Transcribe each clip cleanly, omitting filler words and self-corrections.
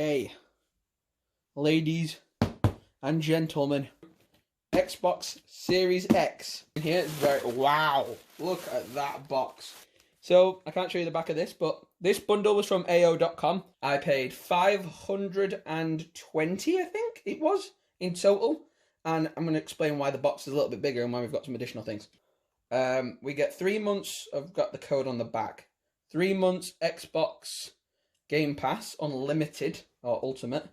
Okay, ladies and gentlemen, Xbox Series X. Here it's very, wow, look at that box. So I can't show you the back of this, but this bundle was from AO.com. I paid $520, I think it was, in total. And I'm going to explain why the box is a little bit bigger and why we've got some additional things. We get 3 months, I've got the code on the back. 3 months Xbox Game Pass Unlimited or Ultimate.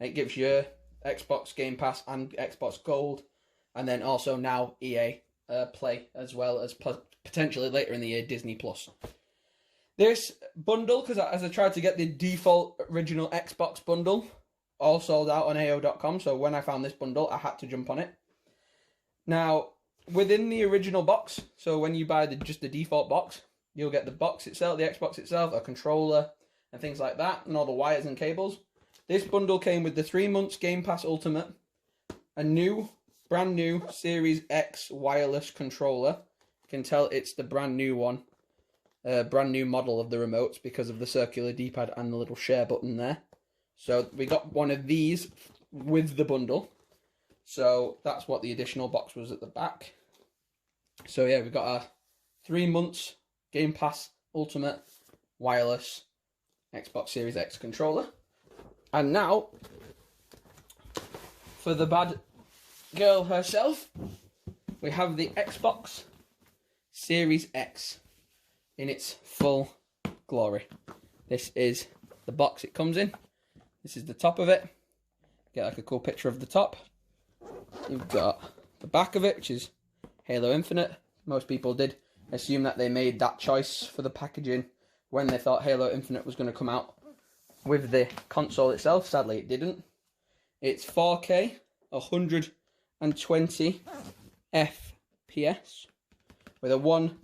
It gives you Xbox Game Pass and Xbox Gold. And then also now EA Play, as well as potentially later in the year Disney Plus. This bundle, because as I tried to get the default original Xbox bundle, all sold out on AO.com. So when I found this bundle, I had to jump on it. Now, within the original box, so when you buy just the default box, you'll get the box itself, the Xbox itself, a controller, and things like that, and all the wires and cables. This bundle came with the 3 months Game Pass Ultimate, a brand new Series X wireless controller. You can tell it's the brand new one, brand new model of the remotes because of the circular D-pad and the little share button there. So we got one of these with the bundle. So that's what the additional box was at the back. So yeah, we've got a 3 months Game Pass Ultimate wireless Xbox Series X controller. And now, for the bad girl herself, we have the Xbox Series X in its full glory. This is the box it comes in. This is the top of it. Get like a cool picture of the top. You've got the back of it, which is Halo Infinite. Most people did assume that they made that choice for the packaging when they thought Halo Infinite was going to come out with the console itself. Sadly, it didn't. It's 4K, 120 FPS with a 1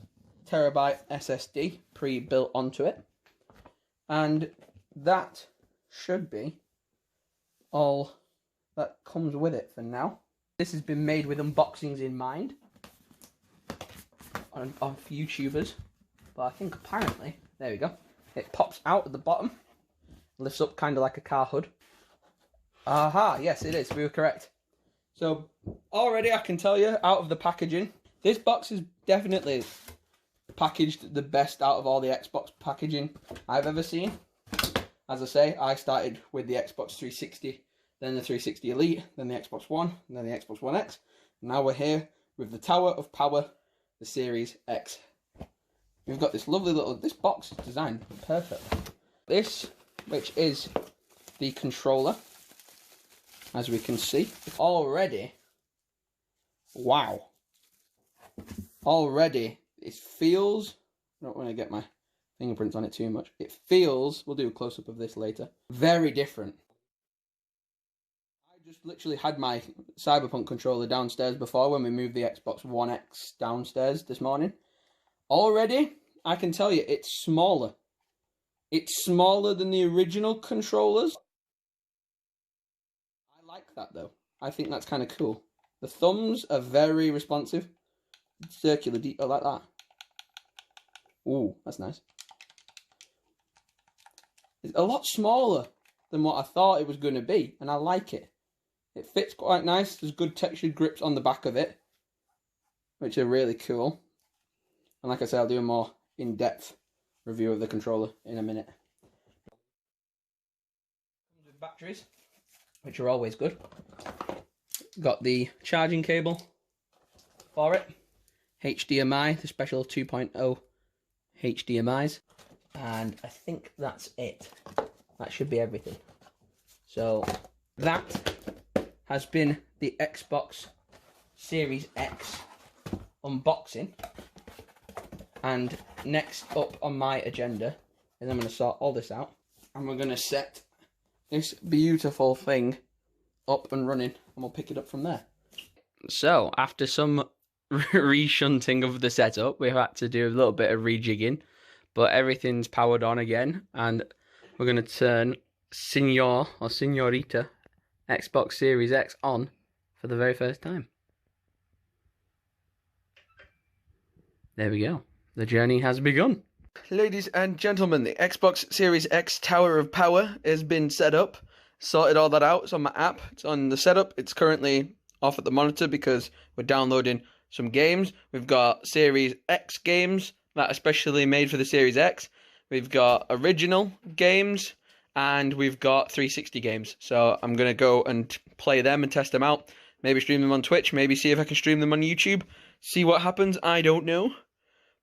terabyte SSD pre-built onto it. And that should be all that comes with it for now. This has been made with unboxings in mind of YouTubers, but I think apparently, there we go, it pops out at the bottom, lifts up kind of like a car hood. Aha, yes it is, we were correct. So already I can tell you, out of the packaging, this box is definitely packaged the best out of all the Xbox packaging I've ever seen. As I say, I started with the Xbox 360, then the 360 Elite, then the Xbox One, and then the Xbox One X. Now we're here with the Tower of Power, the Series X. We've got this lovely little, this box is designed perfectly. This, which is the controller, as we can see, already, wow. Already, it feels, I don't want to get my fingerprints on it too much. It feels, we'll do a close-up of this later, very different. I just literally had my Cyberpunk controller downstairs before when we moved the Xbox One X downstairs this morning. Already, I can tell you, it's smaller. It's smaller than the original controllers. I like that though. I think that's kind of cool. The thumbs are very responsive. Circular detail like that. Ooh, that's nice. It's a lot smaller than what I thought it was going to be, and I like it. It fits quite nice. There's good textured grips on the back of it, which are really cool. And like I said, I'll do a more in-depth review of the controller in a minute. Comes with batteries, which are always good. Got the charging cable for it. HDMI, the special 2.0 HDMIs. And I think that's it. That should be everything. So that has been the Xbox Series X unboxing. And next up on my agenda is I'm going to sort all this out. And we're going to set this beautiful thing up and running. And we'll pick it up from there. So after some reshunting of the setup, we've had to do a little bit of rejigging. But everything's powered on again, and we're going to turn Senor or Senorita Xbox Series X on for the very first time. There we go. The journey has begun. Ladies and gentlemen, the Xbox Series X Tower of Power has been set up. sorted all that out. It's on my app. It's on the setup. It's currently off at the monitor because we're downloading some games. We've got Series X games that are specially made for the Series X. We've got original games, and we've got 360 games. So I'm going to go and play them and test them out. Maybe stream them on Twitch. Maybe see if I can stream them on YouTube. See what happens. I don't know.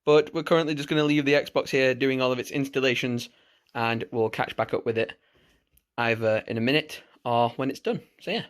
But we're currently just going to leave the Xbox here doing all of its installations, and we'll catch back up with it either in a minute or when it's done. So yeah.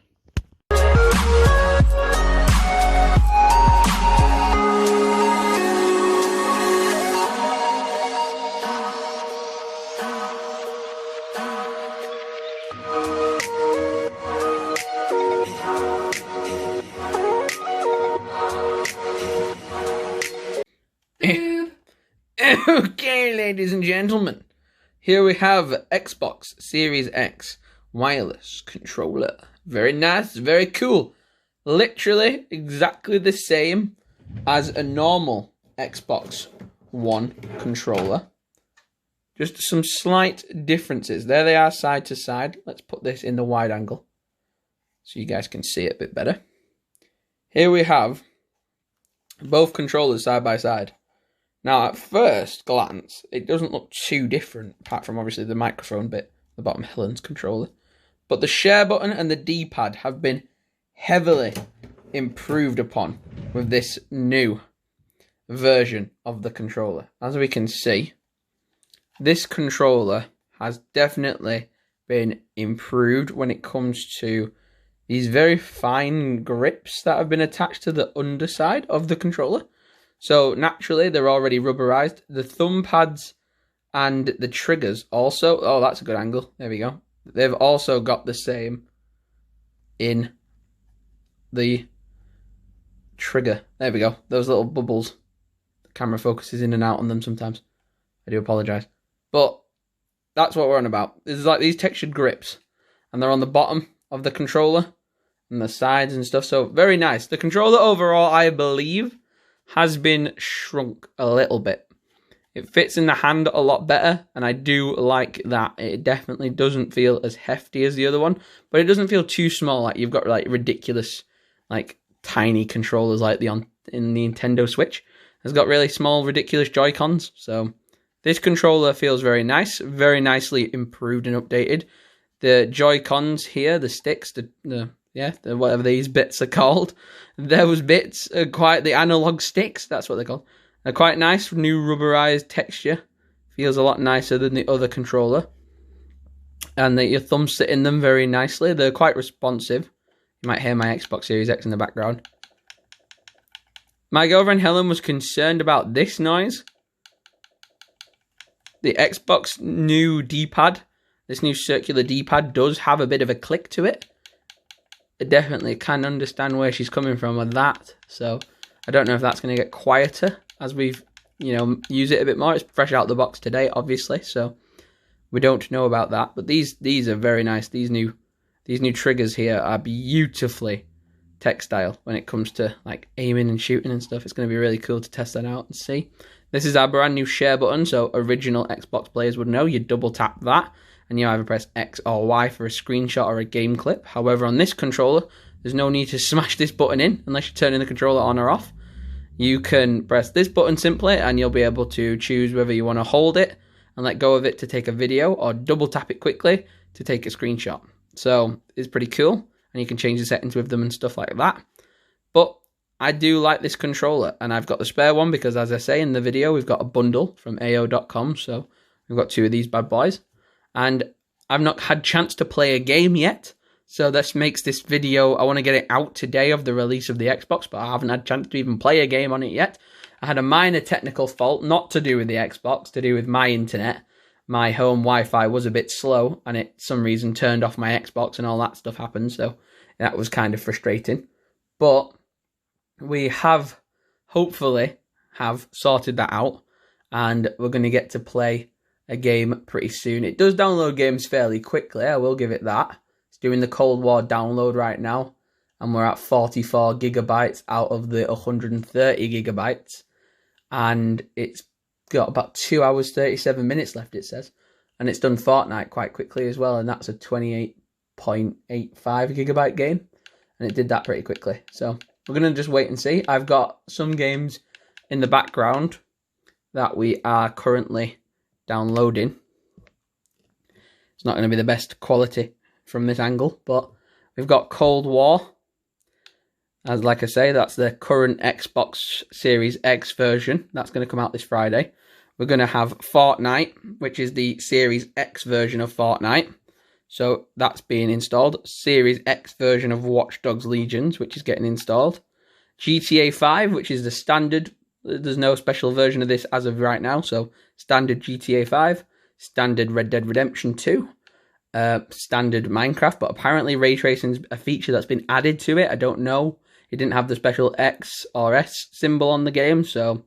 Okay, ladies and gentlemen, here we have Xbox Series X wireless controller. Very nice, very cool. Literally exactly the same as a normal Xbox One controller. Just some slight differences. There they are side to side. Let's put this in the wide angle so you guys can see it a bit better. Here we have both controllers side by side. Now, at first glance, it doesn't look too different, apart from obviously the microphone bit, the bottom Helen's controller. But the share button and the D-pad have been heavily improved upon with this new version of the controller. As we can see, this controller has definitely been improved when it comes to these very fine grips that have been attached to the underside of the controller. So naturally, they're already rubberized. The thumb pads and the triggers also... Oh, that's a good angle. There we go. They've also got the same in the trigger. There we go. Those little bubbles. The camera focuses in and out on them sometimes. I do apologise. But that's what we're on about. There's like these textured grips. And they're on the bottom of the controller. And the sides and stuff. So very nice. The controller overall, I believe, has been shrunk a little bit. It fits in the hand a lot better, and I do like that. It definitely doesn't feel as hefty as the other one, but it doesn't feel too small, like you've got like ridiculous, like tiny controllers like in the Nintendo Switch. It's got really small, ridiculous Joy-Cons, so this controller feels very nice, very nicely improved and updated. The Joy-Cons here, the sticks, whatever these bits are called. Those bits are quite the analog sticks, that's what they're called. They're quite nice, new rubberized texture. Feels a lot nicer than the other controller. And your thumbs sit in them very nicely. They're quite responsive. You might hear my Xbox Series X in the background. My girlfriend Helen was concerned about this noise. The Xbox new D-pad, this new circular D-pad does have a bit of a click to it. I definitely can understand where she's coming from with that. So I don't know if that's going to get quieter as we've, use it a bit more. It's fresh out the box today, obviously, so we don't know about that. But these are very nice. These new triggers here are beautifully textile when it comes to like aiming and shooting and stuff. It's going to be really cool to test that out and see. This is our brand new share button, so original Xbox players would know. You double tap that, and you either press X or Y for a screenshot or a game clip. However, on this controller, there's no need to smash this button in unless you're turning the controller on or off. You can press this button simply, and you'll be able to choose whether you want to hold it and let go of it to take a video, or double tap it quickly to take a screenshot. So it's pretty cool, and you can change the settings with them and stuff like that. But I do like this controller, and I've got the spare one because, as I say in the video, we've got a bundle from AO.com, so we've got two of these bad boys. And I've not had chance to play a game yet, so this makes this video, I want to get it out today of the release of the Xbox, but I haven't had a chance to even play a game on it yet. I had a minor technical fault, not to do with the Xbox, to do with my internet. My home Wi-Fi was a bit slow, and it, some reason, turned off my Xbox, and all that stuff happened, so that was kind of frustrating. But we have, hopefully, sorted that out, and we're going to get to play a game pretty soon. It does download games fairly quickly, I will give it that. It's doing the Cold War download right now, and we're at 44 gigabytes out of the 130 gigabytes, and it's got about 2 hours 37 minutes left, it says, and it's done Fortnite quite quickly as well, and that's a 28 0.85 gigabyte game, and it did that pretty quickly. So we're going to just wait and see. I've got some games in the background that we are currently downloading. It's not going to be the best quality from this angle, but we've got Cold War. As like I say, that's the current Xbox Series X version. That's going to come out this Friday. We're going to have Fortnite, which is the Series X version of Fortnite. So that's being installed. Series X version of Watch Dogs Legions, which is getting installed. GTA 5, which is the standard. There's no special version of this as of right now. So standard GTA 5, standard Red Dead Redemption 2, standard Minecraft. But apparently ray tracing is a feature that's been added to it. I don't know. It didn't have the special X or S symbol on the game, so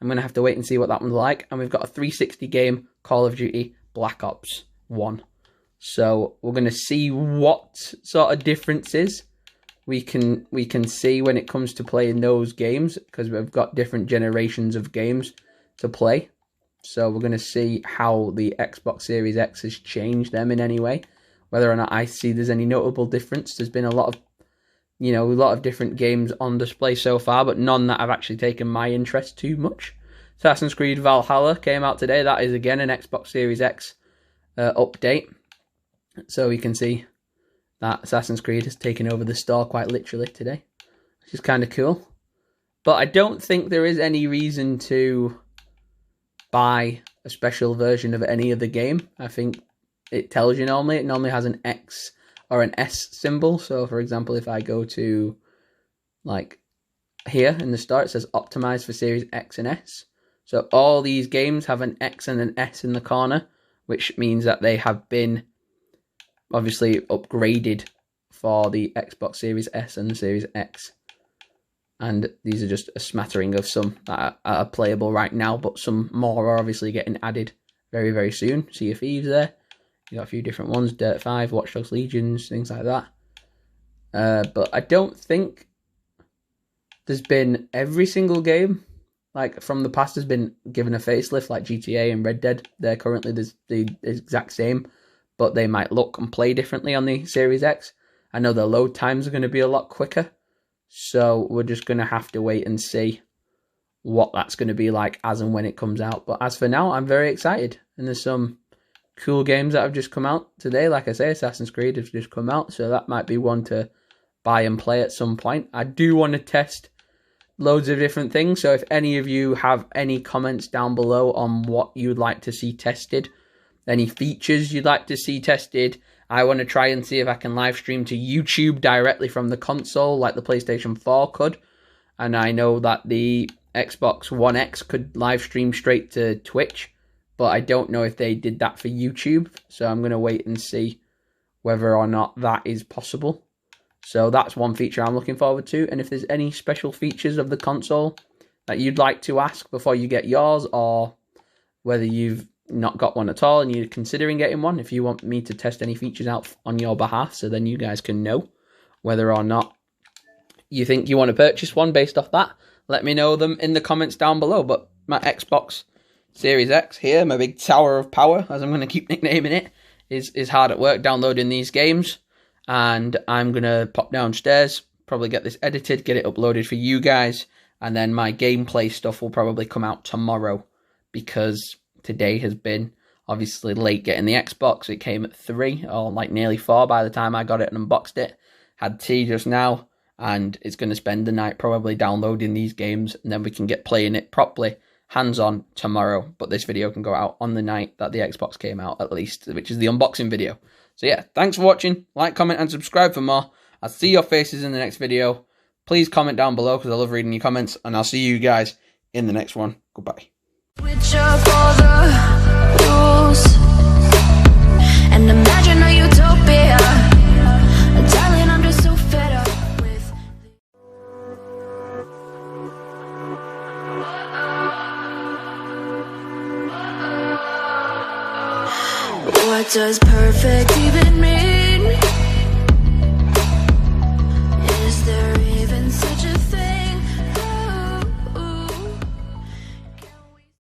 I'm going to have to wait and see what that one's like. And we've got a 360 game Call of Duty Black Ops 1. So we're going to see what sort of differences we can see when it comes to playing those games, because we've got different generations of games to play. So we're going to see how the Xbox Series X has changed them in any way, whether or not I see there's any notable difference. There's been a lot of different games on display so far, but none that have actually taken my interest too much. Assassin's Creed Valhalla came out today. That is again an Xbox Series X update. So you can see that Assassin's Creed has taken over the store quite literally today, which is kind of cool. But I don't think there is any reason to buy a special version of any of the game. I think it tells you normally. It normally has an X or an S symbol. So for example, if I go to like here in the start, it says optimized for Series X and S. So all these games have an X and an S in the corner, which means that they have been obviously upgraded for the Xbox Series S and the Series X. And these are just a smattering of some that are playable right now, but some more are obviously getting added very, very soon. Sea of Thieves there. You got a few different ones, Dirt 5, Watch Dogs Legions, things like that. But I don't think there's been every single game, like from the past, has been given a facelift, like GTA and Red Dead. They're currently the exact same, but they might look and play differently on the Series X. I know the load times are going to be a lot quicker, so we're just going to have to wait and see what that's going to be like as and when it comes out. But as for now, I'm very excited, and there's some cool games that have just come out today. Like I say, Assassin's Creed has just come out, so that might be one to buy and play at some point. I do want to test loads of different things, so if any of you have any comments down below on what you'd like to see tested, any features you'd like to see tested, I want to try and see if I can live stream to YouTube directly from the console like the PlayStation 4 could. And I know that the Xbox One X could live stream straight to Twitch, but I don't know if they did that for YouTube, so I'm going to wait and see whether or not that is possible. So that's one feature I'm looking forward to. And if there's any special features of the console that you'd like to ask before you get yours, or whether you've not got one at all and you're considering getting one, if you want me to test any features out on your behalf, so then you guys can know whether or not you think you want to purchase one based off that, let me know them in the comments down below. But my Xbox Series X here, my big tower of power, as I'm going to keep nicknaming it, is hard at work downloading these games. And I'm going to pop downstairs, probably get this edited, get it uploaded for you guys. And then my gameplay stuff will probably come out tomorrow, because today has been obviously late getting the Xbox. It came at 3 or like nearly 4 by the time I got it and unboxed it. Had tea just now, and it's going to spend the night probably downloading these games, and then we can get playing it properly, hands-on, tomorrow. But this video can go out on the night that the Xbox came out, at least, which is the unboxing video. So yeah, thanks for watching. Like, comment, and subscribe for more. I'll see your faces in the next video. Please comment down below, because I love reading your comments, and I'll see you guys in the next one. Goodbye. Switch up all the rules and imagine a utopia. Darling, I'm just so fed up with what does perfect even mean?